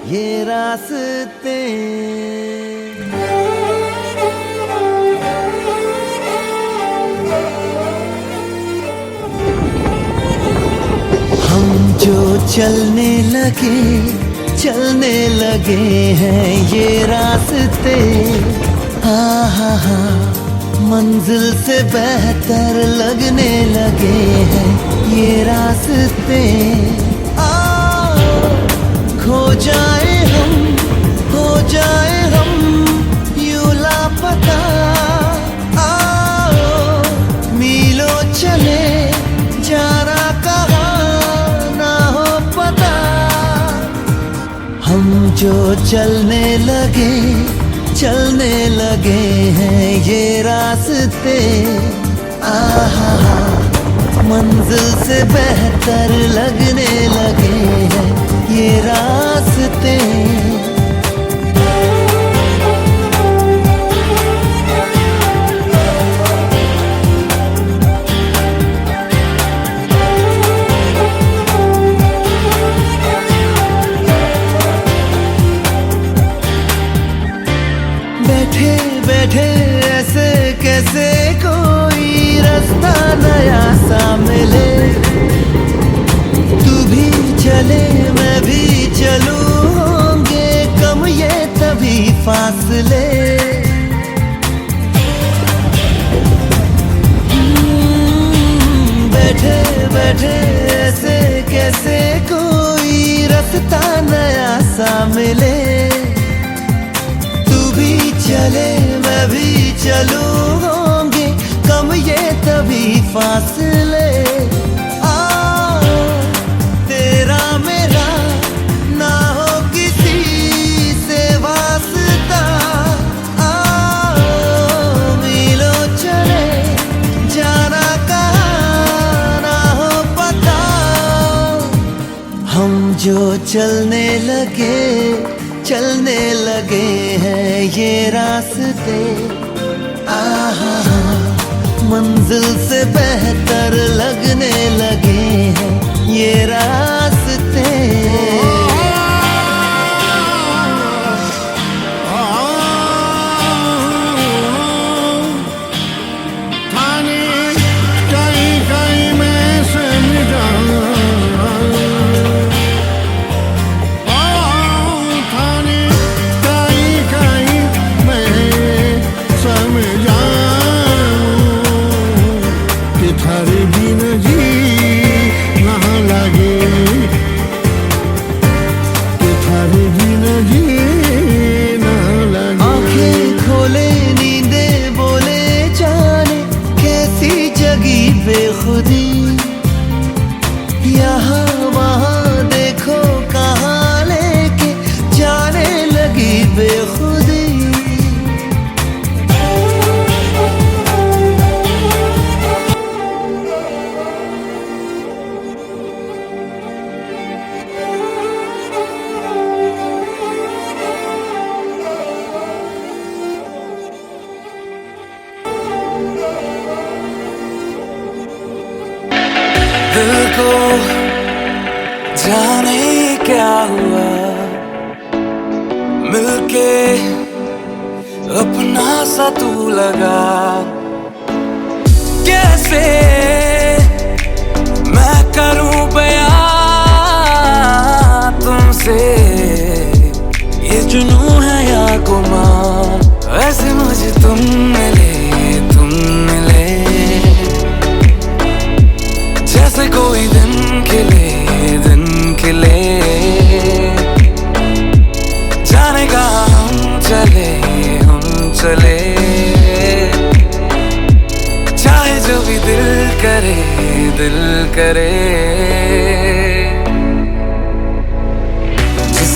ये रास्ते। हम जो चलने लगे हैं ये रास्ते। हा मंजिल से बेहतर लगने लगे हैं ये रास्ते। खो जाए हम, हो जाए हम यूं लापता। मीलों चले जाना कहाँ ना हो पता। हम जो चलने लगे हैं ये रास्ते। मंजिल से बेहतर लगने लगे हैं ये रास्ते। बैठे ऐसे कैसे कोई रास्ता नया सा मिले। तू भी चले मैं भी चलूं, होंगे कम ये तभी फासले। बैठे ऐसे कैसे कोई रास्ता नया सा मिले। चले मैं भी चलूं, होंगे कम ये तभी फासले। तेरा मेरा ना हो किसी से वास्ता। मीलों चले जाना कहाँ ना हो पता। हम जो चलने लगे हैं ये रास्ते। मंजिल से बेहतर लगने लगे हैं ये रास्ते। आंखें खोले नींदे बोले जाने कैसी जगी बेखुदी। यहाँ वहाँ देखो कहाँ लेके जाने लगी बेखुदी। दिल को जाने क्या हुआ, मिलके अपना सा तू लगा। कैसे मैं करूं बयां तुमसे, ये जुनून है या गुमान। ऐसे मुझे तुम मिले जैसे कोई दिन खिले। जाने का हम चले चाहे जो भी दिल करे। जिस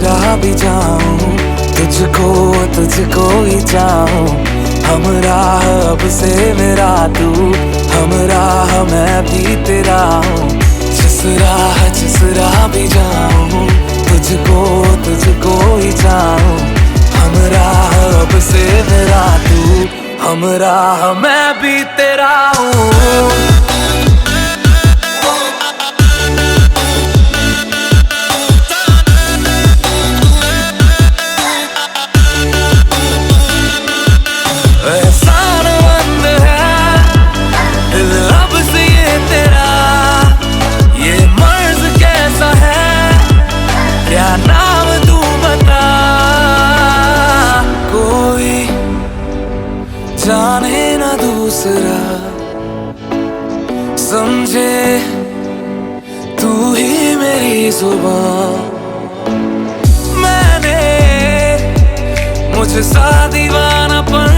राह भी जाऊं तुझको ही चाहूं। हमरा अब से मेरा तू, हमरा मैं भी तेरा हूँ। जिस राह भी जाऊँ तुझको ही चाहूँ। हमरा अब से मेरा तू, हमरा मैं भी तेरा हूँ। सुबह मैंने मुझे सा दीवानापन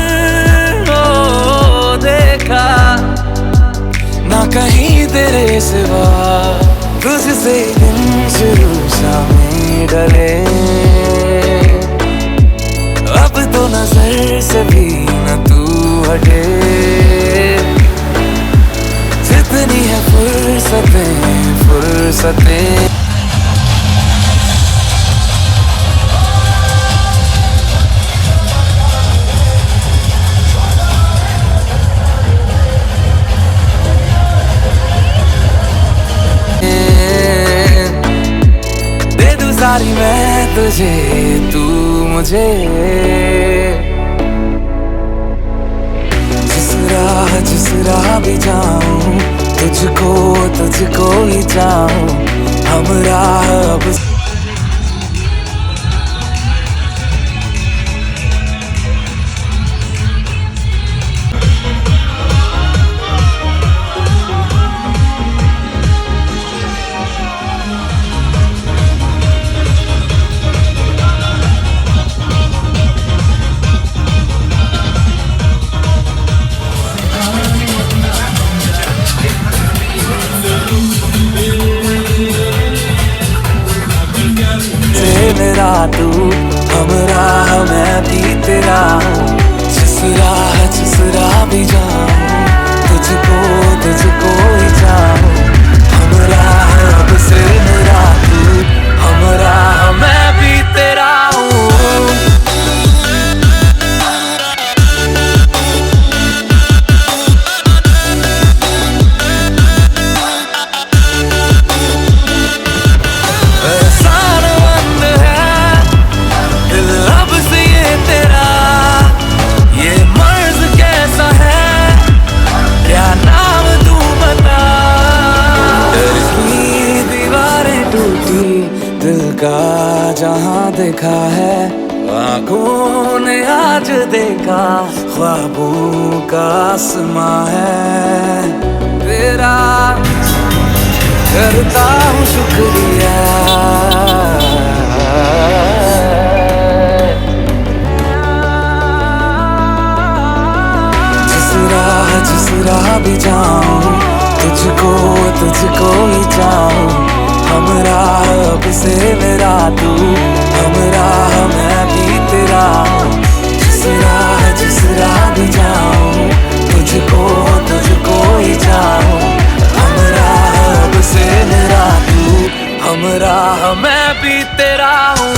देखा ना कहीं तेरे सिवा, तुझसे दिन शुरू शामें डले, अब तो नजर से भी न तू हटे, जितनी है फुर्सतें फुर्सतें। दे दूं सारी मैं तुझे, तू मुझे, जिस राह भी जाऊं, तुझको ही चाहूं, हम राह अब मेरा तू, हमरा मैं भी तेरा हूँ, जिस राह भी जाऊँ, तुझको ही चाहूँ, हमरा अब से मेरा तू, हमरा मैं भी तेरा हूँ। दिल का जहां देखा है आँखों ने आज देखा, ख्वाबों का आसमां है तेरा, करता हूँ शुक्रिया। जिस राह भी जाऊं, तुझको ही चाहूं, हमरा अब से मेरा तू, हमरा मैं भी तेरा हूँ, जिस राह भी जाऊं, तुझको ही चाहूं, हमरा अब से मेरा तू, हमरा मैं भी तेरा हूँ।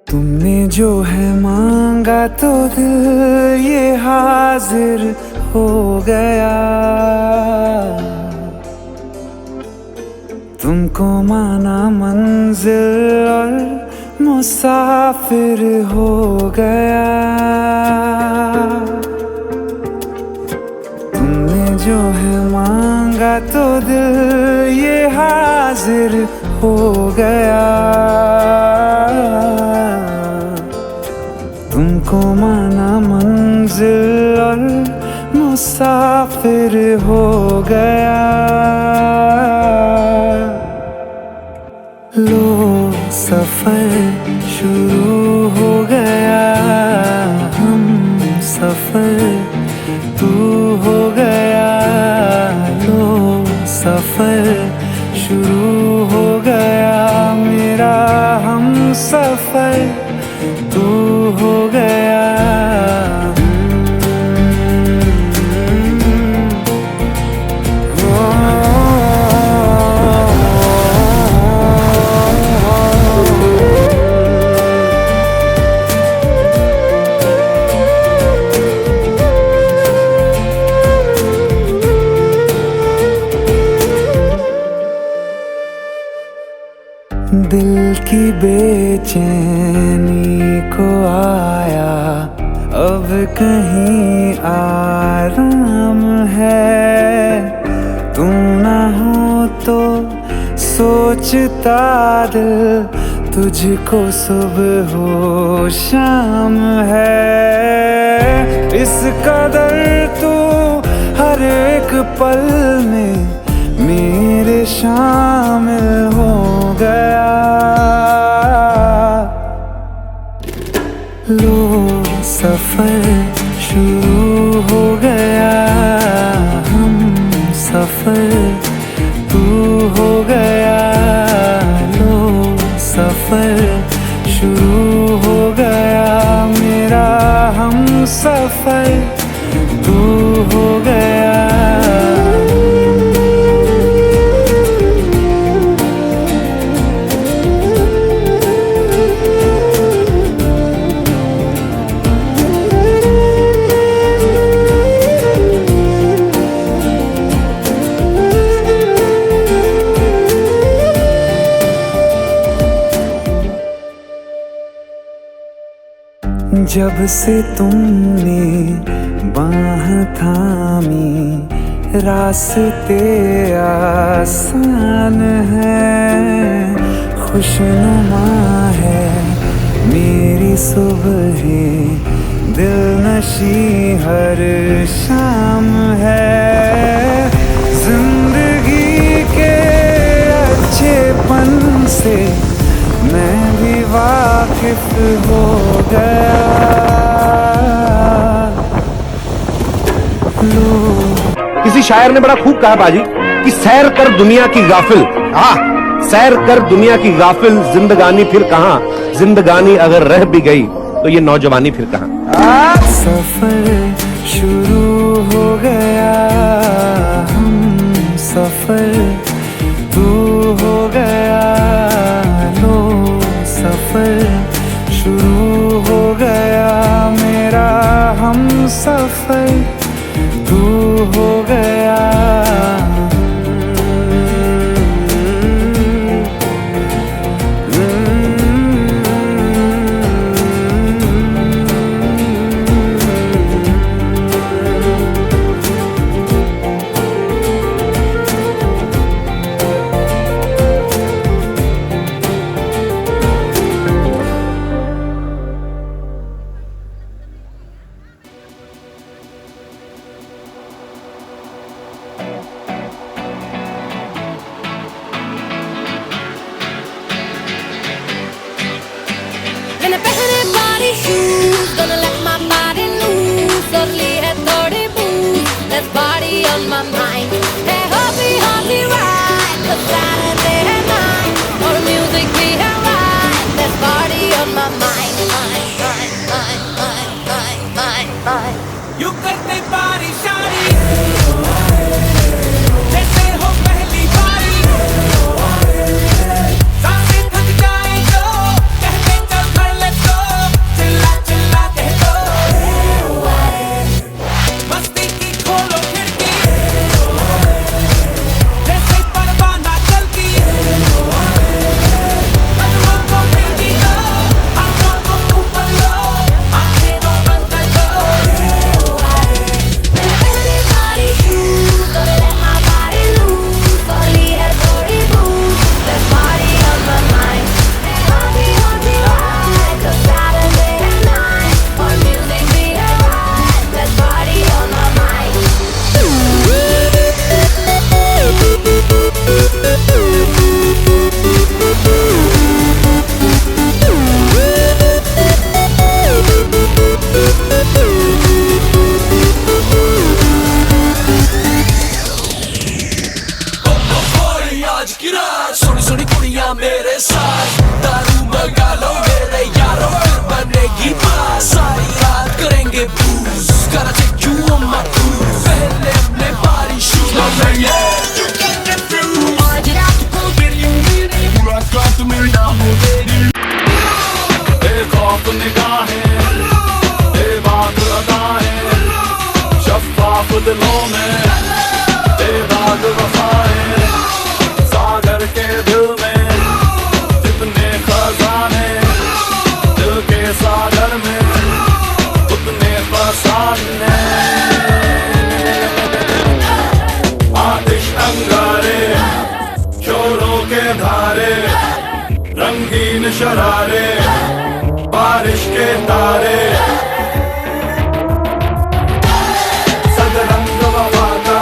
तुमने जो है मांगा तो दिल ये हाजिर हो गया, तुमको माना मंजिल और मुसाफिर हो गया। तुमने जो है मांगा तो दिल ये हाजिर हो गया, तुमको माना मंजिल और मुसाफिर हो गया। लो सफर शुरू हो गया। सफर तू हो गया, लो सफर शुरू हो गया मेरा हम सफर तू हो गया। दिल की बेचैनी को आया अब कहीं आराम है, तुम ना हो तो सोचता दिल तुझको सुबह हो शाम है। इस कदर तू हर एक पल में मेरे शामिल हो गया, लो सफर शुरू हो गया हम सफर तू हो गया, लो सफर शुरू हो गया मेरा हम सफर तू हो गया। जब से तुमने बाह थामी रास्ते आसान है, खुशनुमा है मेरी सुबह दिल नशी हर शाम है। जिंदगी के अच्छेपन से मैं भी वाकिफ हो गया, किसी शायर ने बड़ा खूब कहा बाजी कि सैर कर दुनिया की गाफिल, सैर कर दुनिया की गाफिल, जिंदगानी फिर कहां, जिंदगानी अगर रह भी गई तो ये नौजवानी फिर कहां। सफर शुरू हो गया हम सफर तू हो गया, लो सफर शुरू हो गया मेरा हम सफर तू हो गया। Gonna pehne body shoes, gonna let my body loose. Slowly head toward the booth, there's body on my mind. Hey, hobby ride, the Saturday night. Or music we have right, there's body on my mind. You करते बारी शारी जैसे हो पहली बारी, सांसें थक जाए तो कहते चल भर ले तो, चिल्ला चिल्ला कह दो मस्ती की खोलो खिड़की, जैसे परवाना चलती कदमों को खींची लो, आंखों को ऊपर लो, आंखें दो बंद कर दो। दिलों में बेदाग वफाएं, सागर के दिल में जितने खजाने, दिल के सागर में उतने फसाने। आतिश अंगारे, शोरों के धारे, रंगीन शरारे, बारिश के तारे, सदरंग वफा का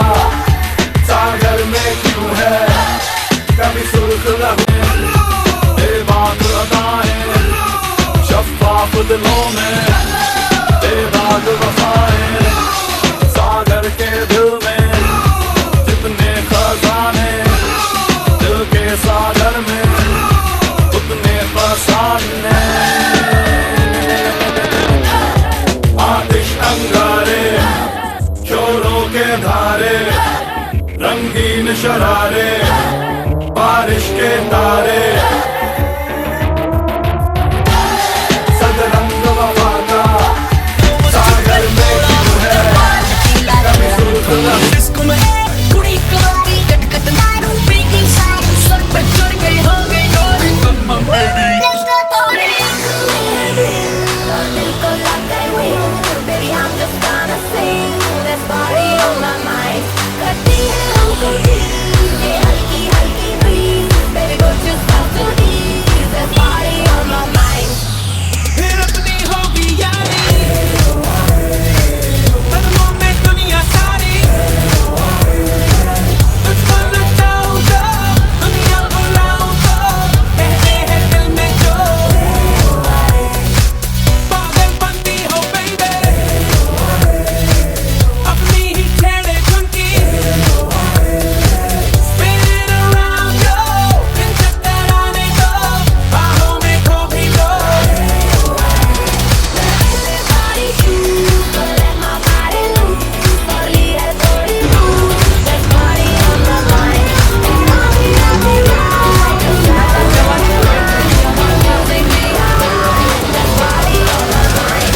सागर में क्यों है कभी सुर्ख लहू, बेबाक अदाएं, शफ़ाफ दिलों में बेदाग वफाएं, सागर के दिल में जितने खजाने, दिल के सागर में उतने फसाने। आतिश अंगारे, शोरों के धारे, रंगीन शरारे, बारिश के तारे, सदरंग वफा का सागर में क्यों है कभी सुर्ख लहू। कुड़ी कलाती कट मारू बेगी साइड सर पर चढ़ गई हो गई डोरी Let's go party दिल को लग गए wing, baby I'm just gonna sing, there's party on my mind, करती है हमको tease, ये हल्की हल्की breeze, baby go just stop to ease, there's party on my mind. फिर अपनी होगी यारी, कदमों में दुनिया सारी, तुझको लुटाऊं तो दुनिया बुलाऊं तो, कहते हैं दिल में जो पागल बनती हो baby, अपनी ही छेड़े झुमकी, spin it around yo, दिन चक्कर आने दो, बाहों में खो भी लो। Body shoes, gonna let my body loose, slowly है थोड़ी loose, there's party on my mind, and I'll be right, 'cause I got your mind, music behind, there's party on my mind.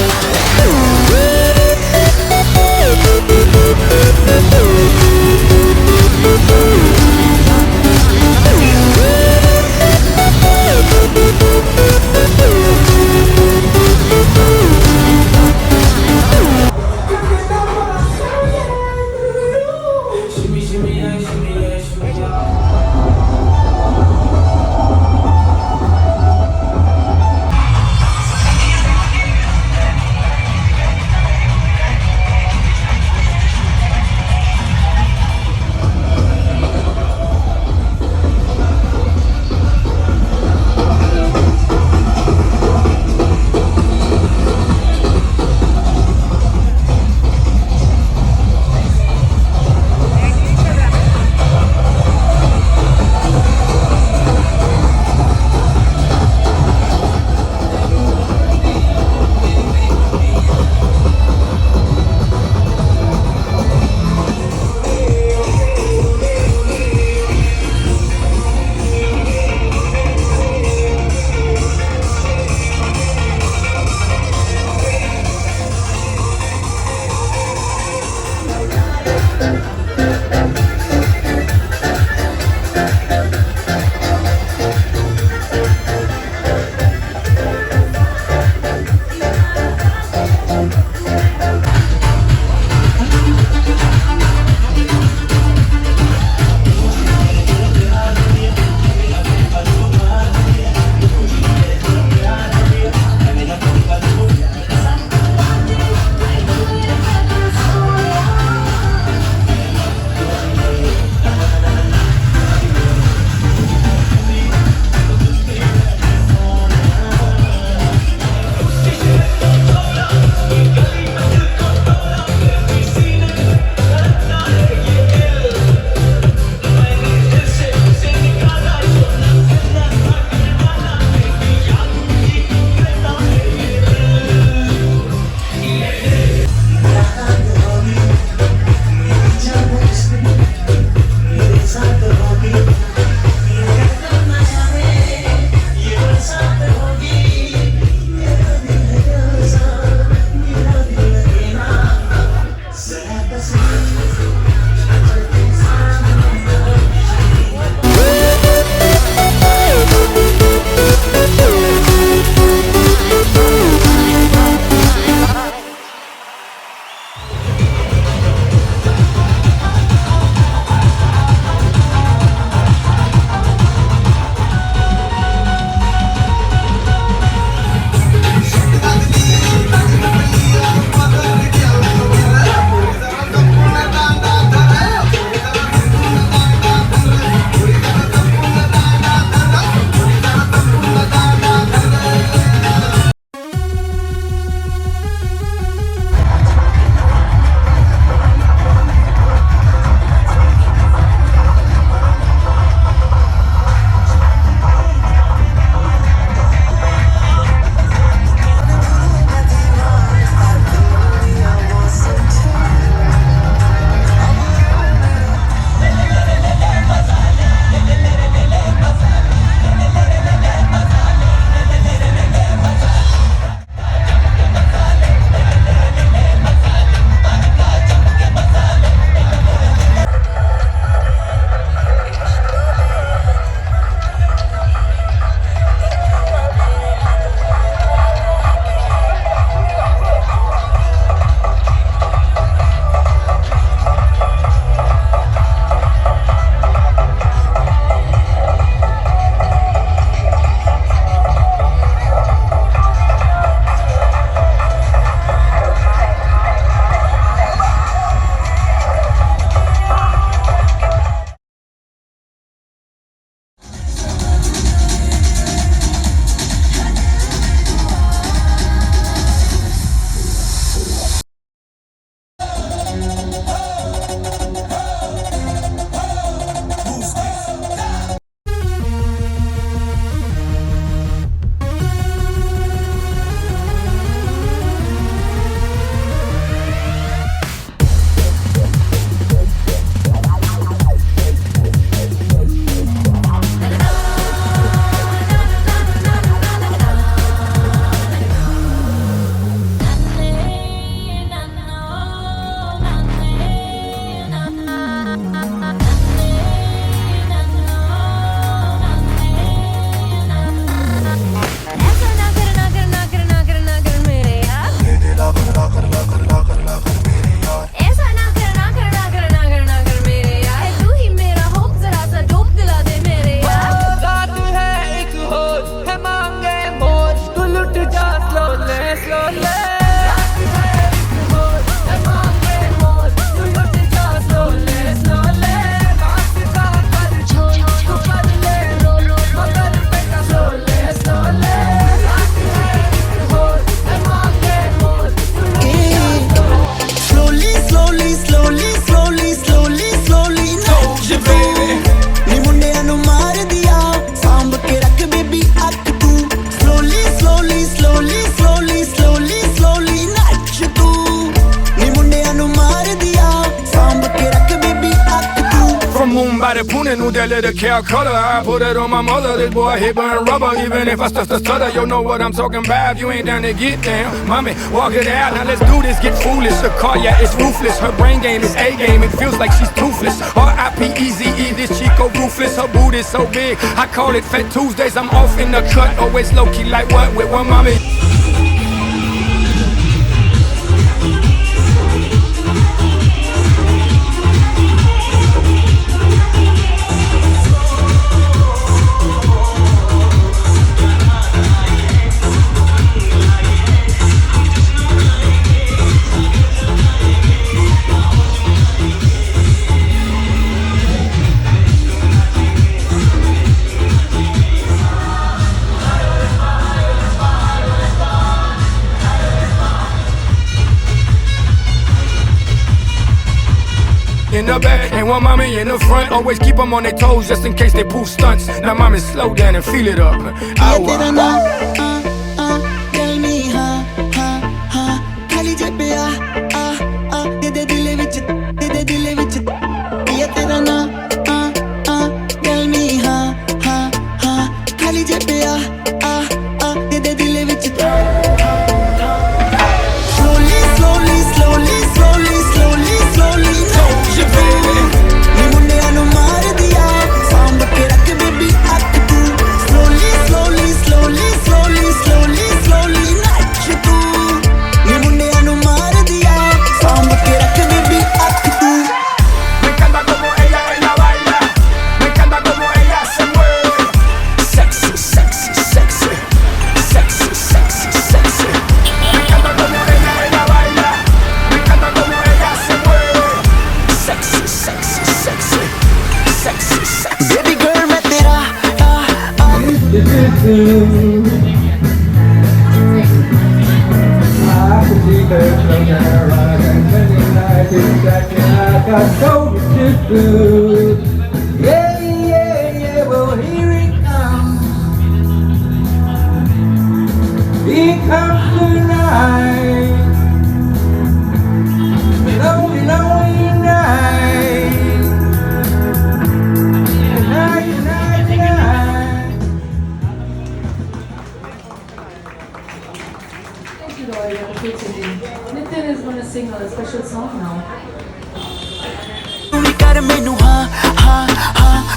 Somebody pruning new that little Calcutta. I put it on my mother. This boy hit burn rubber. Even if I stutter, stutter, you know what I'm talking about. You ain't down to get down, mommy. Walk it out. Now let's do this. Get foolish. The car, yeah, it's ruthless. Her brain game is A game. It feels like she's toothless. R.I.P.E.Z.E. This Chico ruthless. Her boot is so big. I call it Fat Tuesdays. I'm off in the cut. Always low key like what with one mommy. In the back, and one mommy in the front. Always keep them on their toes just in case they pull stunts. Now mommy slow down and feel it up. ये तेरा ना tell me हाँ खाली जेब पे आ दे दे दिले विच ये तेरा ना tell me हाँ खाली जेब पे आ दे दे दिले विच Well, here it comes. Here comes the night. Lonely, lonely night. Night. Thank you, Lord. Nitin is going to sing a special song now. कर मैनू हाँ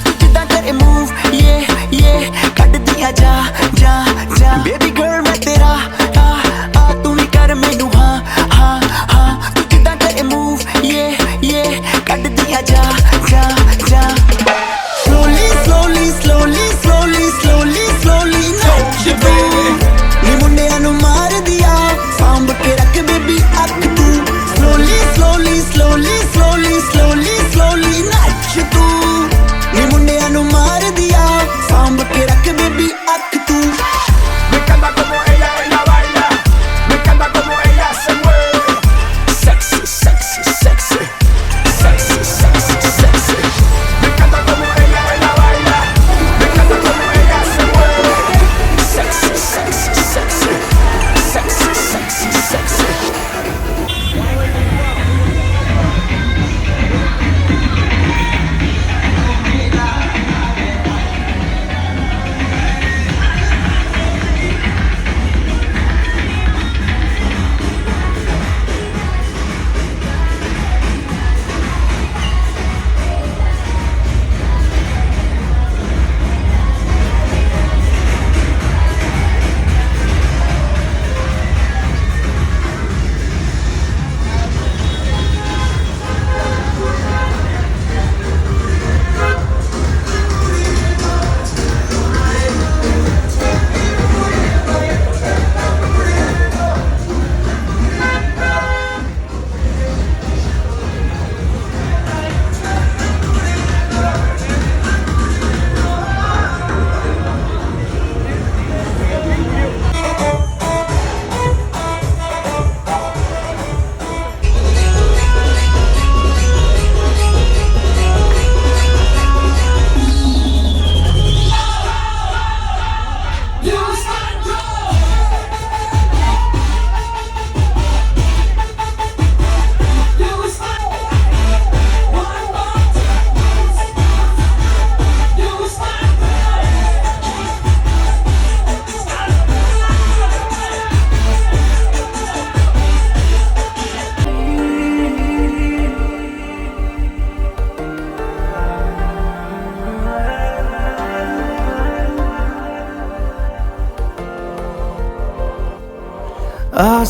तू जिदा करे मूव ये कट दिया जा बेबी गर्ल मैं तेरा तू भी कर मैनू हाँ तू जिदा करे मूव ये कट दिया जा slowly नी मुंडिया नू मार दिया सांभ के रख बेबी अख तू slowly नाच तू नी मुंडिया नू मार दिया सांभ के रख बेबी अख तू Me encanta como ella baila. Me encanta como ella se mueve.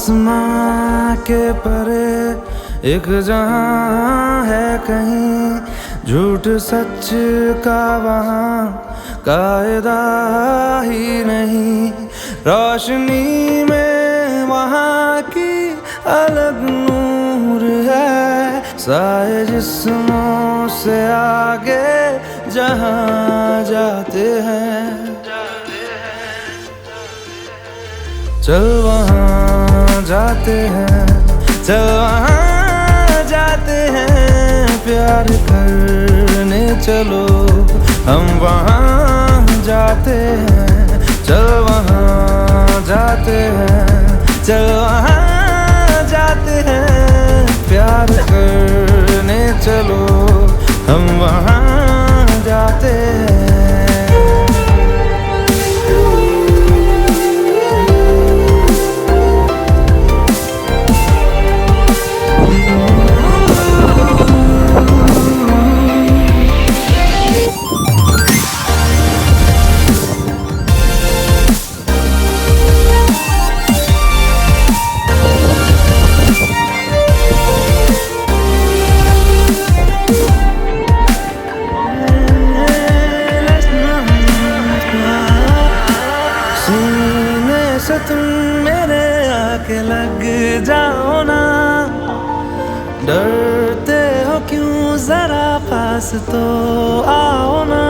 आसमां के परे एक जहां है कहीं, झूठ सच का वहां कायदा ही नहीं। रोशनी में वहां की अलग नूर है, साए जिस्मों से आगे जहां जाते हैं। चल वहां जाते हैं, चल वहां जाते हैं, प्यार करने चलो हम वहां जाते हैं। चल वहां जाते हैं, चल वहां जाते हैं, प्यार करने चलो हम वहां जाते हैं। तुम मेरे आके लग जाओ ना, डरते हो क्यों जरा पास तो आओ ना।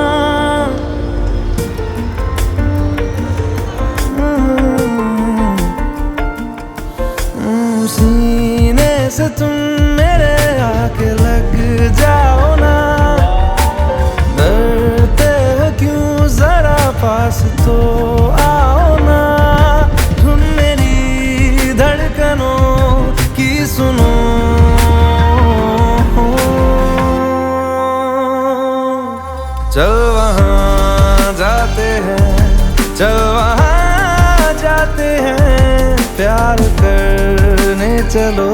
सीने से तुम मेरे आके लग जाओ ना, डरते हो क्यों जरा पास तो आओ ना। सुनो चल वहां जाते हैं, चल वहां जाते हैं, प्यार करने चलो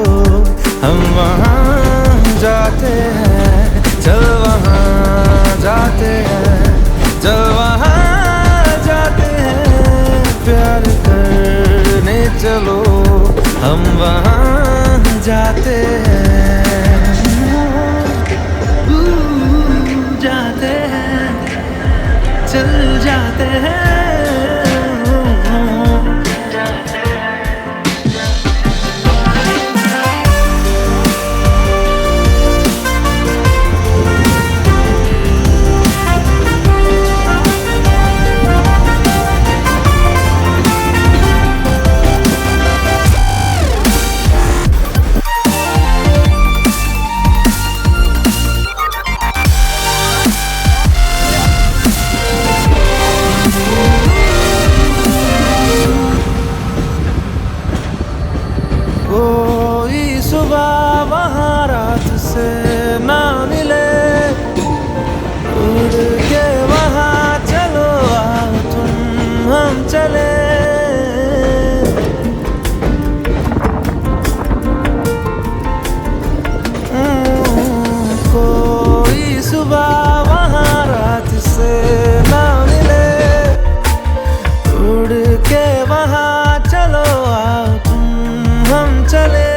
हम वहां जाते हैं। चल वहां जाते हैं, चल वहां जाते हैं, प्यार करने चलो हम वहां जाते हैं। जाते हैं, चल जाते हैं। कोई सुबह वहाँ रात से ना मिले, उड़ के वहाँ चलो आओ तुम हम चले। कोई सुबह वहाँ रात से ना मिले, उड़ के वहाँ चलो आओ तुम हम चले।